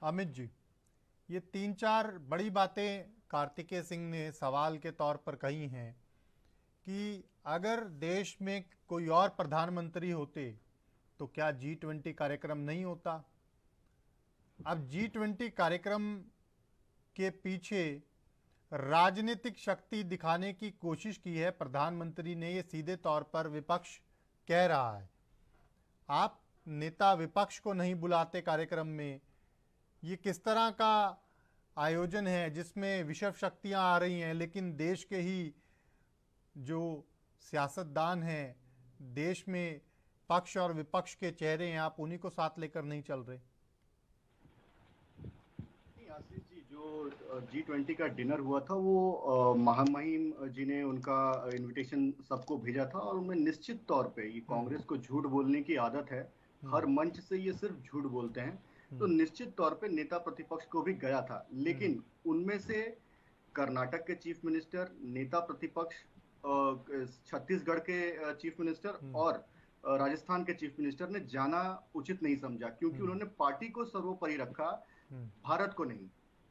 अमित जी, ये तीन चार बड़ी बातें कार्तिकेय सिंह ने सवाल के तौर पर कही हैं कि अगर देश में कोई और प्रधानमंत्री होते तो क्या G20 कार्यक्रम नहीं होता। अब G20 कार्यक्रम के पीछे राजनीतिक शक्ति दिखाने की कोशिश की है प्रधानमंत्री ने, ये सीधे तौर पर विपक्ष कह रहा है। आप नेता विपक्ष को नहीं बुलाते कार्यक्रम में, ये किस तरह का आयोजन है जिसमें विषम शक्तियां आ रही हैं, लेकिन देश के ही जो सियासतदान हैं, देश में पक्ष और विपक्ष के चेहरे हैं, आप उन्हीं को साथ लेकर नहीं चल रहे। आशीष जी, जो G20 का डिनर हुआ था वो महामहिम जी ने उनका इनविटेशन सबको भेजा था और उनमें निश्चित तौर पे ये कांग्रेस को झूठ बोलने की आदत है। हर मंच से ये सिर्फ झूठ बोलते हैं, तो निश्चित तौर पे नेता प्रतिपक्ष को भी गया था, लेकिन उनमें से कर्नाटक के चीफ मिनिस्टर, नेता प्रतिपक्ष, छत्तीसगढ़ के चीफ मिनिस्टर और राजस्थान के चीफ मिनिस्टर ने जाना उचित नहीं समझा, क्योंकि उन्होंने पार्टी को सर्वोपरि रखा, भारत को नहीं।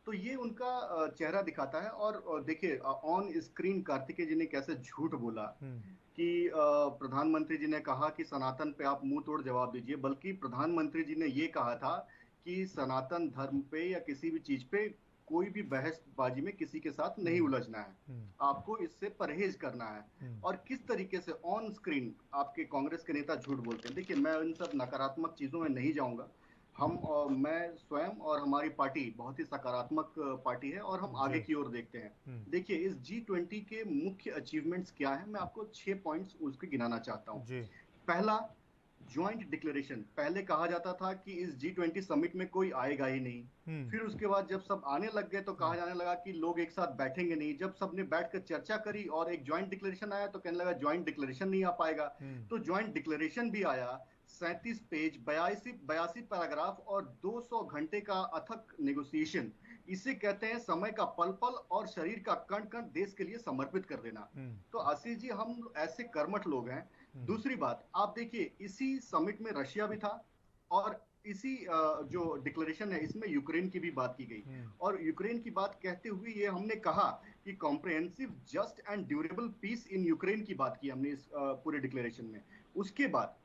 तो ये उनका चेहरा दिखाता है। और देखिए, ऑन स्क्रीन कार्तिकेय जी ने कैसे झूठ बोला कि प्रधानमंत्री जी ने कहा कि सनातन पे आप मुंह तोड़ जवाब दीजिए, बल्कि प्रधानमंत्री जी ने ये कहा था कि सनातन धर्म पे या किसी भी चीज पे कोई भी बहसबाजी में किसी के साथ नहीं उलझना है, आपको इससे परहेज करना है। और किस तरीके से ऑन स्क्रीन आपके कांग्रेस के नेता झूठ बोलते हैं। देखिए, मैं इन सब नकारात्मक चीजों में नहीं जाऊंगा। मैं स्वयं और हमारी पार्टी बहुत ही सकारात्मक पार्टी है और हम आगे की ओर देखते हैं। देखिए, इस G20 के मुख्य अचीवमेंट्स क्या है, मैं आपको 6 पॉइंट्स उसके गिनाना चाहता हूं। पहला, ज्वाइंट डिक्लेरेशन। पहले कहा जाता था कि इस G20 समिट में कोई आएगा ही नहीं, फिर उसके बाद जब सब आने लग गए तो कहा जाने लगा कि लोग एक साथ बैठेंगे नहीं। जब सबने बैठकर चर्चा करी और एक ज्वाइंट डिक्लेरेशन आया तो कहने लगा ज्वाइंट डिक्लेरेशन नहीं आ पाएगा। तो ज्वाइंट डिक्लेरेशन भी आया, 37 पेज, 82 पैराग्राफ और 200 घंटे का अथक नेगोशिएशन। इसे कहते हैं समय का पल पल और शरीर का कण कण देश के लिए समर्पित कर देना। तो आशीष जी, हम ऐसे कर्मठ लोग हैं। दूसरी बात, आप देखिए, इसी समिट में रशिया भी था और इसी जो डिक्लेरेशन है इसमें यूक्रेन की भी बात की गई। और यूक्रेन की बात कहते हुए ये हमने कहा कि comprehensive, just and durable peace in Ukraine की बात की हमने इस पूरे डिक्लेरेशन में। उसके बाद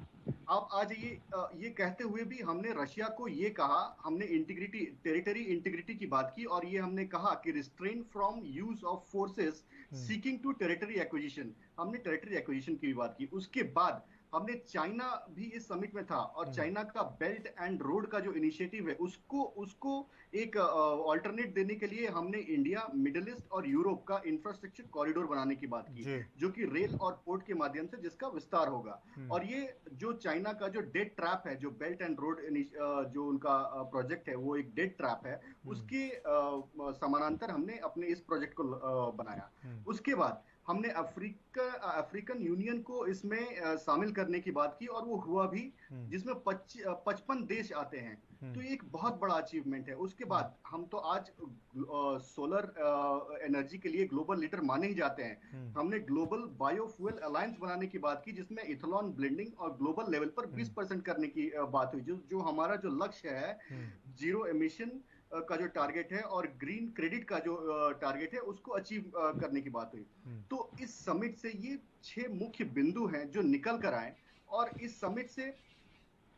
आप आज ये कहते हुए भी हमने रशिया को ये कहा, हमने इंटीग्रिटी, टेरिटरी इंटीग्रिटी की बात की और ये हमने कहा कि restrain from use of forces seeking to territory acquisition, हमने टेरिटरी एक्विजिशन की भी बात की। उसके बाद हमने चाइना भी इस समिट में था और चाइना का बेल्ट एंड रोड का जो इनिशिएटिव है उसको उसको एक ऑल्टरनेट देने के लिए हमने इंडिया, मिडिल ईस्ट और यूरोप का इंफ्रास्ट्रक्चर कॉरिडोर बनाने की बात की, जो कि रेल और पोर्ट के माध्यम से जिसका विस्तार होगा। और ये जो चाइना का जो डेड ट्रैप है, जो बेल्ट एंड रोड जो उनका प्रोजेक्ट है वो एक डेड ट्रैप है, उसके समानांतर हमने अपने इस प्रोजेक्ट को बनाया। उसके बाद हमने अफ्रीकन यूनियन को इसमें शामिल करने की बात की और वो हुआ भी, जिसमें 55 देश आते हैं। तो ये एक बहुत बड़ा अचीवमेंट है। उसके बाद हम तो आज सोलर एनर्जी के लिए ग्लोबल लीडर माने ही जाते हैं। हमने ग्लोबल बायोफ्यूल अलायंस बनाने की बात की, जिसमें इथेनॉल ब्लेंडिंग और ग्लोबल लेवल पर 20% करने की बात हुई। जो हमारा जो लक्ष्य है, जीरो एमिशन का जो टारगेट है और ग्रीन क्रेडिट का जो टारगेट है उसको अचीव करने की बात हुई। तो इस समिट से ये 6 मुख्य बिंदु हैं जो निकल कर आए और इस समिट से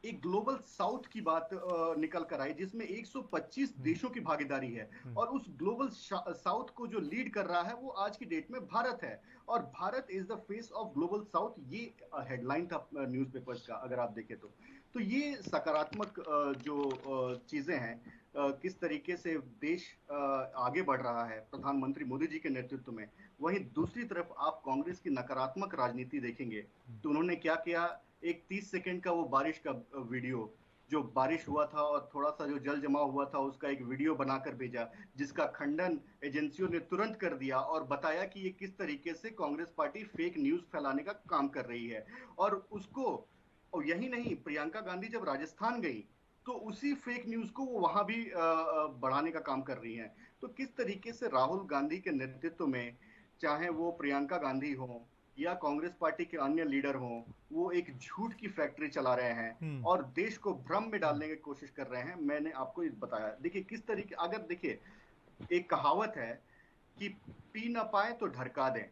एक ग्लोबल साउथ की बात निकल कर आई, जिसमें 125 देशों की भागीदारी है और उस ग्लोबल साउथ को जो लीड कर रहा है वो आज की डेट में भारत है और Bharat is the face of global south. ये हेडलाइन था न्यूज़पेपर्स का, अगर आप देखें तो ये सकारात्मक जो चीजें हैं, किस तरीके से देश आगे बढ़ रहा है प्रधानमंत्री मोदी जी के नेतृत्व में। वहीं दूसरी तरफ आप कांग्रेस की नकारात्मक राजनीति देखेंगे तो उन्होंने क्या किया, एक 30 सेकंड का वो बारिश का वीडियो, जो बारिश हुआ था और थोड़ा सा जो जल जमा हुआ था उसका एक वीडियो बनाकर भेजा, जिसका खंडन एजेंसियों ने तुरंत कर दिया और बताया कि ये किस तरीके से कांग्रेस पार्टी फेक न्यूज फैलाने का काम कर रही है। और उसको, और यही नहीं, प्रियंका गांधी जब राजस्थान गई तो उसी फेक न्यूज को वो वहां भी बढ़ाने का काम कर रही हैं। तो किस तरीके से राहुल गांधी के नेतृत्व में, चाहे वो प्रियंका गांधी हो या कांग्रेस पार्टी के अन्य लीडर हों, वो एक झूठ की फैक्ट्री चला रहे हैं और देश को भ्रम में डालने की कोशिश कर रहे हैं। मैंने आपको बताया, देखिए किस तरीके, अगर देखिए एक कहावत है कि पी ना पाए तो ढरका दें,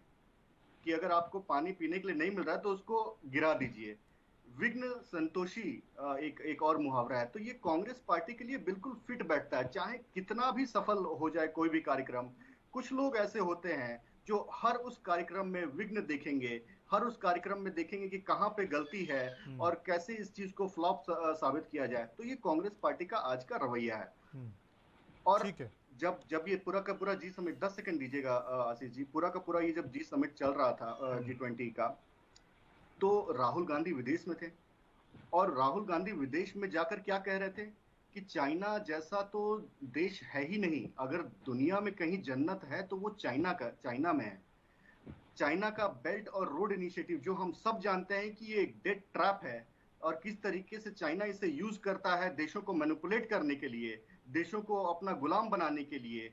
कि अगर आपको पानी पीने के लिए नहीं मिल रहा है तो उसको गिरा दीजिए। विघ्न संतोषी एक और मुहावरा है। तो ये कांग्रेस पार्टी के लिए बिल्कुल फिट बैठता है, चाहे कितना भी सफल हो जाए कोई भी कार्यक्रम। कुछ लोग ऐसे होते हैं जो हर उस कार्यक्रम में विघ्न देखेंगे, हर उस कार्यक्रम में देखेंगे कि कहां पे गलती है और कैसे इस चीज को फ्लॉप साबित किया जाए। तो ये कांग्रेस पार्टी का आज का रवैया है। और जब जब ये पूरा का पूरा जी समिट, 10 सेकंड दीजिएगा आशीष जी, पूरा का पूरा ये जब जी समिट चल रहा था G20 का, तो राहुल गांधी विदेश में थे और राहुल गांधी विदेश में जाकर क्या कह रहे थे कि चाइना जैसा तो देश है ही नहीं, अगर दुनिया में कहीं जन्नत है तो वो चाइना में है। चाइना का बेल्ट और रोड इनिशिएटिव, जो हम सब जानते हैं कि ये एक डेड ट्रैप है और किस तरीके से चाइना इसे यूज करता है देशों को मैनिपुलेट करने के लिए, देशों को अपना गुलाम बनाने के लिए,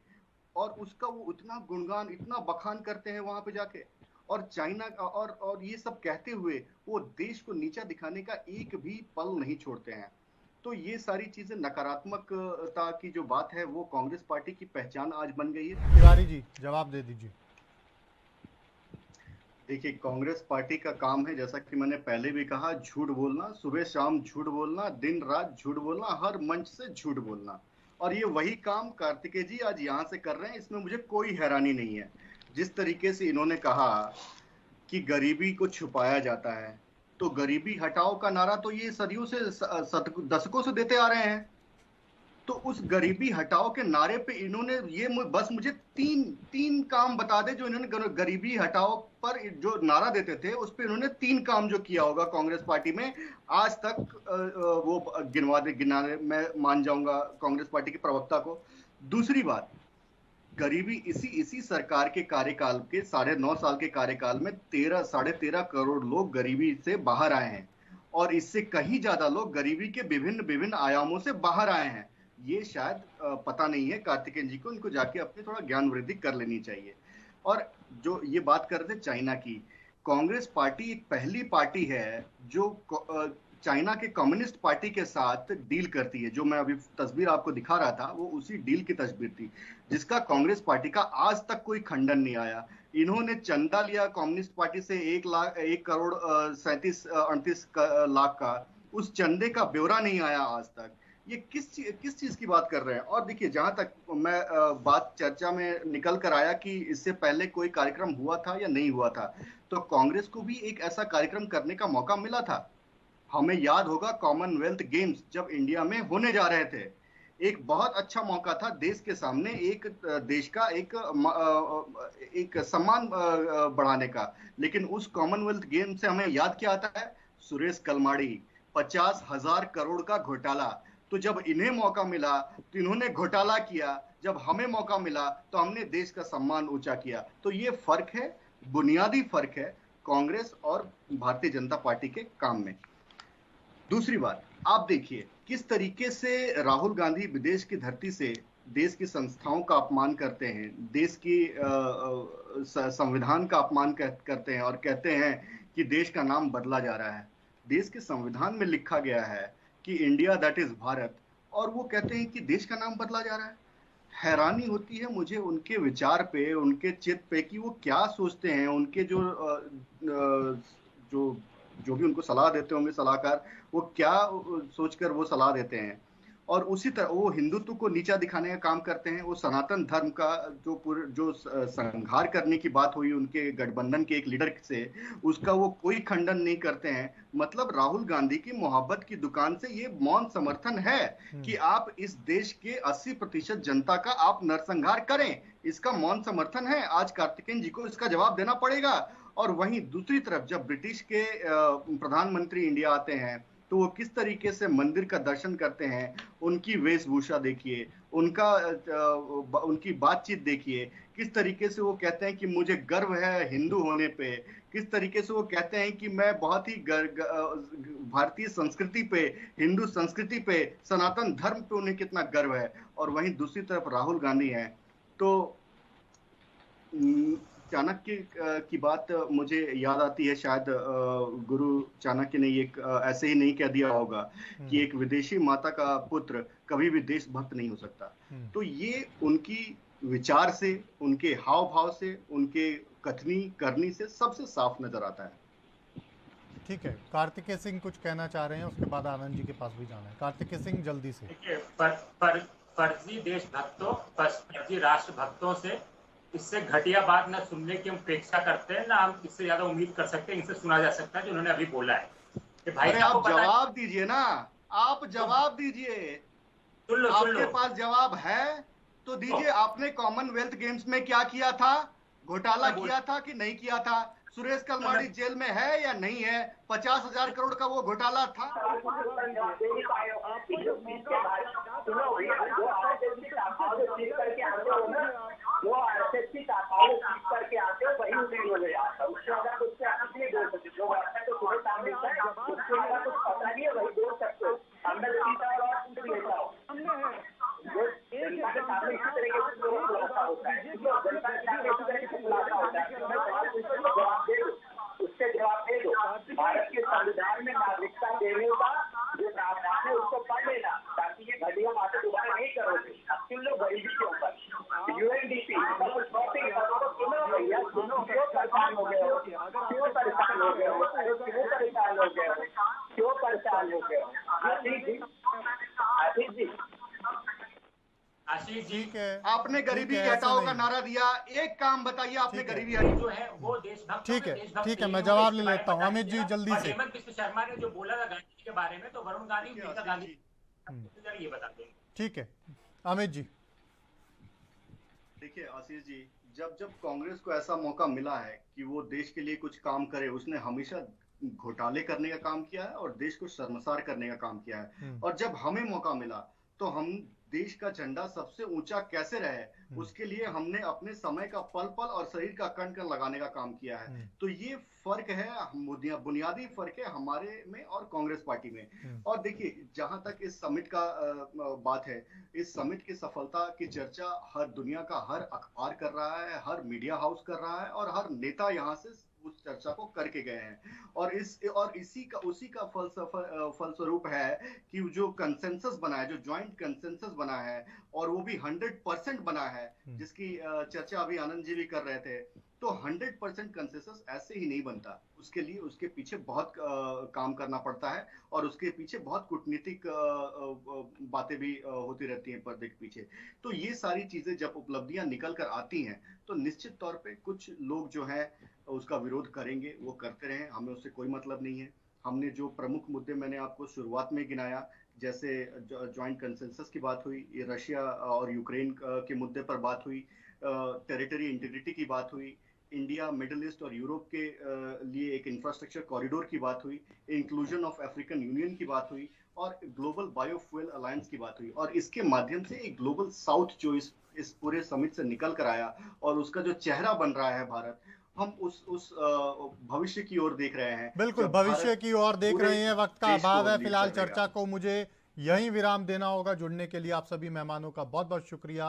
और उसका वो इतना गुणगान, इतना बखान करते हैं वहां पे जाके। और चाइना और ये सब कहते हुए वो देश को नीचा दिखाने का एक भी पल नहीं छोड़ते हैं। तो ये सारी चीजें, नकारात्मकता की जो बात है वो कांग्रेस पार्टी की पहचान आज बन गई है। तिवारी जी जवाब दे दीजिए। देखिए, कांग्रेस पार्टी का काम है, जैसा कि मैंने पहले भी कहा, झूठ बोलना, सुबह शाम झूठ बोलना, दिन रात झूठ बोलना, हर मंच से झूठ बोलना। और ये वही काम कार्तिकेय जी आज यहाँ से कर रहे हैं, इसमें मुझे कोई हैरानी नहीं है। जिस तरीके से इन्होंने कहा कि गरीबी को छुपाया जाता है, तो गरीबी हटाओ का नारा तो ये सदियों से, दशकों से देते आ रहे हैं। तो उस गरीबी हटाओ के नारे पे इन्होंने ये बस मुझे तीन काम बता दे जो इन्होंने गरीबी हटाओ पर जो नारा देते थे उस पे इन्होंने 3 काम जो किया होगा कांग्रेस पार्टी में आज तक, वो गिनाने मैं मान जाऊंगा कांग्रेस पार्टी के प्रवक्ता को। दूसरी बात, गरीबी इसी सरकार के कार्यकाल के 9.5 साल के कार्यकाल में 13.5 करोड़ लोग गरीबी से बाहर आए हैं और इससे कहीं ज्यादा लोग गरीबी के विभिन्न आयामों से बाहर आए हैं। ये शायद पता नहीं है कार्तिकेय जी को, इनको जाके अपने थोड़ा ज्ञान वृद्धि कर लेनी चाहिए। और जो ये बात कर रहे थे चाइना की, कांग्रेस पार्टी एक पहली पार्टी है जो चाइना के कम्युनिस्ट पार्टी के साथ डील करती है। जो मैं अभी तस्वीर आपको दिखा रहा था वो उसी डील की तस्वीर थी, जिसका कांग्रेस पार्टी का आज तक कोई खंडन नहीं आया। इन्होंने चंदा लिया कम्युनिस्ट पार्टी से 1 करोड़ 37-38 लाख का, उस चंदे का ब्यौरा नहीं आया आज तक। ये किस चीज की बात कर रहे हैं। और देखिए, जहां तक मैं बात चर्चा में निकल कर आया कि इससे पहले कोई कार्यक्रम हुआ था या नहीं हुआ था, तो कांग्रेस को भी एक ऐसा कार्यक्रम करने का मौका मिला था। हमें याद होगा कॉमनवेल्थ गेम्स जब इंडिया में होने जा रहे थे, एक बहुत अच्छा मौका था देश के सामने, एक देश का एक सम्मान बढ़ाने का। लेकिन उस कॉमनवेल्थ गेम से हमें याद क्या आता है? सुरेश कलमाड़ी, 50,000 करोड़ का घोटाला। तो जब इन्हें मौका मिला तो इन्होंने घोटाला किया, जब हमें मौका मिला तो हमने देश का सम्मान ऊंचा किया। तो ये फर्क है, बुनियादी फर्क है कांग्रेस और भारतीय जनता पार्टी के काम में। दूसरी बात, आप देखिए किस तरीके से राहुल गांधी विदेश की धरती से देश की संस्थाओं का अपमान करते हैं, देश की संविधान का अपमान करते हैं और कहते हैं कि देश का नाम बदला जा रहा है। देश के संविधान में लिखा गया है कि इंडिया दैट इज भारत, और वो कहते हैं कि देश का नाम बदला जा रहा है। हैरानी होती है मुझे उनके विचार पे, उनके चित्त पे, कि वो क्या सोचते हैं। उनके जो भी उनको सलाह देते होंगे सलाहकार, वो क्या सोचकर वो सलाह देते हैं। और उसी तरह वो हिंदुत्व को नीचा दिखाने का काम करते हैं। वो सनातन धर्म का जो संहार करने की बात हुई उनके गठबंधन के एक लीडर से, उसका वो कोई खंडन नहीं करते हैं। मतलब राहुल गांधी की मोहब्बत की दुकान से ये मौन समर्थन है कि आप इस देश के 80% जनता का आप नरसंहार करें, इसका मौन समर्थन है। आज कार्तिकेय जी को इसका जवाब देना पड़ेगा। और वहीं दूसरी तरफ जब ब्रिटिश के प्रधानमंत्री इंडिया आते हैं तो वो किस तरीके से मंदिर का दर्शन करते हैं, उनकी वेशभूषा देखिए, उनकी बातचीत देखिए, किस तरीके से वो कहते हैं कि मुझे गर्व है हिंदू होने पे, किस तरीके से वो कहते हैं कि मैं बहुत ही भारतीय संस्कृति पे, हिंदू संस्कृति पे, सनातन धर्म पे उन्हें कितना गर्व है। और वहीं दूसरी तरफ राहुल गांधी हैं। तो चाणक्य की बात मुझे याद आती है। शायद गुरु चाणक्य ने ये ऐसे ही नहीं कह दिया होगा कि एक विदेशी माता का पुत्र कभी भी देशभक्त नहीं हो सकता। तो ये उनकी विचार से, उनके हाव भाव से, उनके कथनी करनी से सबसे साफ नजर आता है। ठीक है, कार्तिकेय सिंह कुछ कहना चाह रहे हैं, उसके बाद आनंद जी के पास भी जाना है। कार्तिकेय सिंह जल्दी से। देखिए, फर्जी देशभक्तों, फर्जी राष्ट्रभक्तों से इससे घटिया बात न सुनने की हम अपेक्षा करते हैं, ना हम इससे ज्यादा उम्मीद कर सकते हैं। इनसे सुना जा सकता है जो उन्होंने अभी बोला है कि भाई अरे आप जवाब दीजिए ना, आप जवाब दीजिए। सुन लो। आपके पास जवाब है तो दीजिए। आपने कॉमनवेल्थ गेम्स में क्या किया था? घोटाला किया था कि नहीं किया था? सुरेश कलमाड़ी जेल में है या नहीं है? 50,000 करोड़ का वो घोटाला था। उसके जवाब दे दो। भारत के संविधान में नागरिकता देने का जो प्रावधान है उसको पढ़ लेना, ताकि ये घटिया बातें दोबारा नहीं करोगे। अब सुन लो गरीबी के ऊपर यूएनडीपी सुनो भैया, सुनो। क्यों परेशान हो गए हो? क्यों परेशान हो गए हो? क्यों परेशान हो गए हो? क्यों परेशान हो गए हो? आशीष जी, आपने गरीबी हटाओ का नारा दिया। एक काम बताइए, आपने गरीबी हटाई जो है वो देशभक्त। ठीक है, मैं जवाब ले लेता हूँ। अमित जी जल्दी से। हेमंत बिस्व शर्मा ने जो बोला था गांधी जी के बारे में, तो वरुण गांधी, मेनका गांधी ये बता दें। ठीक है, अमित जी। देखिए आशीष जी, जब जब कांग्रेस को ऐसा मौका मिला है कि वो देश के लिए कुछ काम करे, उसने हमेशा घोटाले करने का काम किया है और देश को शर्मसार करने का काम किया है। और जब हमें मौका मिला तो हम देश का झंडा सबसे ऊंचा कैसे रहे, उसके लिए हमने अपने समय का पल पल और शरीर का कण कण लगाने का काम किया है। तो ये फर्क है, बुनियादी फर्क है हमारे में और कांग्रेस पार्टी में। और देखिए, जहां तक इस समिट का बात है, इस समिट की सफलता की चर्चा हर दुनिया का हर अखबार कर रहा है, हर मीडिया हाउस कर रहा है और हर नेता यहाँ से उस चर्चा को करके गए हैं। और उसी का फलस्वरूप है कि जो कंसेंसस बना है, जो ज्वाइंट कंसेंसस बना है, और वो भी 100% बना है, जिसकी चर्चा अभी आनंद जी भी कर रहे थे। तो 100% कंसेंसस ऐसे ही नहीं बनता। उसके लिए उसके पीछे बहुत काम करना पड़ता है और उसके पीछे बहुत कूटनीतिक बातें भी होती रहती हैं पर्दे के पीछे। तो ये सारी चीजें जब उपलब्धियां निकल कर आती हैं तो निश्चित तौर पे कुछ लोग जो हैं उसका विरोध करेंगे, वो करते रहें, हमें उससे कोई मतलब नहीं है। हमने जो प्रमुख मुद्दे मैंने आपको शुरुआत में गिनाया, जैसे ज्वाइंट कंसेंसस की बात हुई, ये रशिया और यूक्रेन के मुद्दे पर बात हुई, टेरिटरी इंटीग्रिटी की बात हुई, इंडिया, मिडिल ईस्ट और यूरोप के लिए एक इंफ्रास्ट्रक्चर कॉरिडोर की बात हुई, इंक्लूजन ऑफ अफ्रीकन यूनियन की बात हुई और ग्लोबल बायोफ्यूल अलायंस की बात हुई। और इसके माध्यम से एक ग्लोबल साउथ जो इस पूरे समिट से निकल कर आया और उसका जो चेहरा बन रहा है भारत, हम उस भविष्य की ओर देख रहे हैं। बिल्कुल भविष्य की ओर देख रहे हैं। वक्त का अभाव है, फिलहाल चर्चा को मुझे यहीं विराम देना होगा। जुड़ने के लिए आप सभी मेहमानों का बहुत बहुत शुक्रिया।